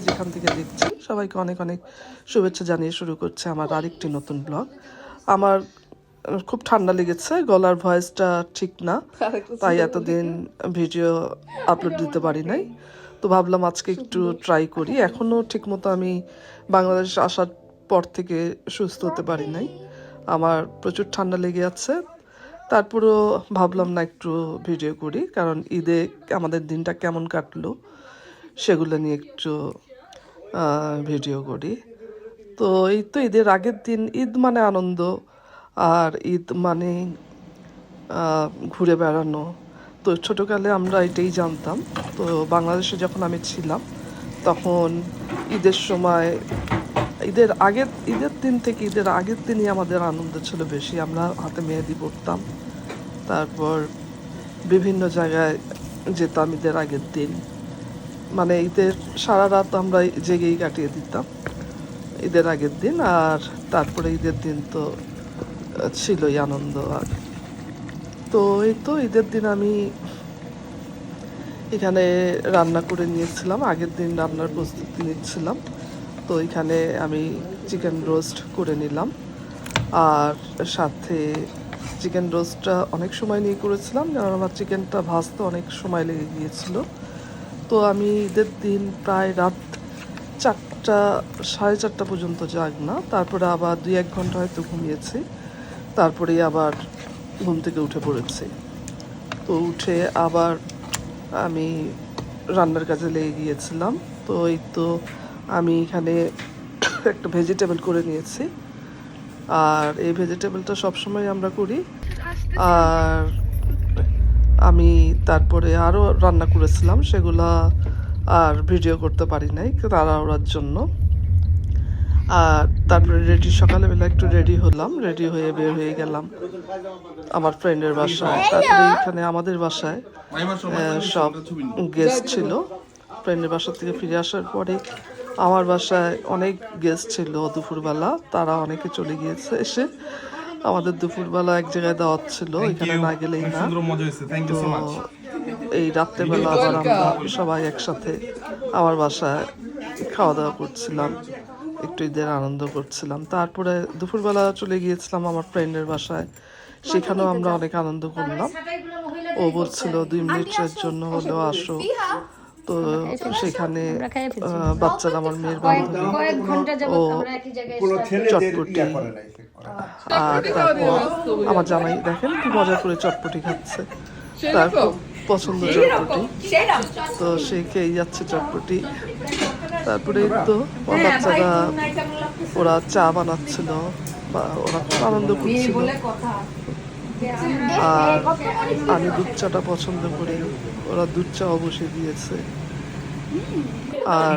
যেখান থেকে দেখছি সবাইকে অনেক অনেক শুভেচ্ছা জানিয়ে শুরু করছে আমার আরেকটি নতুন ব্লগ। আমার খুব ঠান্ডা লেগেছে, গলার ভয়েসটা ঠিক না, তাই এতদিন ভিডিও আপলোড দিতে পারি নাই। তো ভাবলাম আজকে একটু ট্রাই করি। এখনও ঠিকমতো আমি বাংলাদেশ আসার পর থেকে সুস্থ হতে পারি নাই, আমার প্রচুর ঠান্ডা লেগে আছে। তারপরেও ভাবলাম না একটু ভিডিও করি, কারণ ঈদে আমাদের দিনটা কেমন কাটলো সেগুলো নিয়ে একটু ভিডিও করি। তো এই তো ঈদের আগের দিন, ঈদ মানে আনন্দ, আর ঈদ মানে ঘুরে বেড়ানো। তো ছোটোকালে আমরা এটাই জানতাম। তো বাংলাদেশে যখন আমি ছিলাম তখন ঈদের সময়, ঈদের দিন থেকে ঈদের আগের দিনই আমাদের আনন্দ ছিল বেশি। আমরা হাতে মেহেদি পরতাম, তারপর বিভিন্ন জায়গায় যেতাম ঈদের আগের দিন। মানে ঈদের সারা রাত আমরা জেগেই কাটিয়ে দিতাম ঈদের আগের দিন। আর তারপরে ঈদের দিন তো ছিলই আনন্দ। আর তো এই তো ঈদের দিন আমি এখানে রান্না করে নিয়েছিলাম, আগের দিন রান্নার প্রস্তুতি নিচ্ছিলাম। তো এখানে আমি চিকেন রোস্ট করে নিলাম, আর সাথে চিকেন রোস্টটা অনেক সময় নিয়ে করেছিলাম, কারণ আমার চিকেনটা ভাজতে অনেক সময় লেগে গিয়েছিল। তো আমি ঈদের দিন প্রায় রাত 4টা, 4:30 পর্যন্ত জাগনা, তারপরে আবার 2-1 ঘন্টা হয়তো ঘুমিয়েছি, তারপরেই আবার ঘুম থেকে উঠে পড়েছি। তো উঠে আবার আমি রান্নার কাজে লেগে গিয়েছিলাম। তো এই তো আমি এখানে একটা ভেজিটেবল করে নিয়েছি, আর এই ভেজিটেবলটা সবসময় আমরা করি। আর আমি তারপরে আরও রান্না করেছিলাম, সেগুলা আর ভিডিও করতে পারি নাই তাড়াহুড়ার জন্য। আর তারপরে সকালবেলা একটু রেডি হলাম, রেডি হয়ে বের হয়ে গেলাম আমার ফ্রেন্ডের বাসায়। তারপরে এখানে আমাদের বাসায় সব গেস্ট ছিল। ফ্রেন্ডের বাসা থেকে ফিরে আসার পরে আমার বাসায় অনেক গেস্ট ছিল দুপুরবেলা, তারা অনেকে চলে গিয়েছে। এসে আমাদের দুপুরবেলা এক জায়গায় দাওয়াত ছিল, এখানে না গেলেই না। তো এই রাত্রেবেলা আবার আমরা সবাই একসাথে আমার বাসায় খাওয়া দাওয়া করছিলাম, একটু ঈদের আনন্দ করছিলাম। তারপরে দুপুরবেলা চলে গিয়েছিলাম আমার ফ্রেন্ডের বাসায়, সেখানেও আমরা অনেক আনন্দ করলাম। ও বলছিল 2 মিনিটের জন্য হলেও আসো। তো সেখানে বাচ্চারা, আমার মেয়ের বান্ধবী, ও চটপটি, আর তারপর আমার জামাই দেখেন কি মজা করে চটপটি খাচ্ছে, তার খুব পছন্দ চটপটি। তো সে খেয়ে যাচ্ছে চটপটি। তারপরে তো বাচ্চারা ওরা চা বানাচ্ছিল, বা ওরা খুব আনন্দ করছিল। আর আমি দুধ চাটা পছন্দ করি, ওরা দুধ চাও বসে দিয়েছে। আর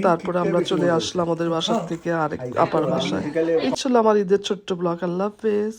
তারপরে আমরা চলে আসলাম ওদের বাসার থেকে আরেক আপার বাসায়। এই ছিল আমার ঈদের ছোট্ট ব্লগ। আল্লাহ হাফেজ।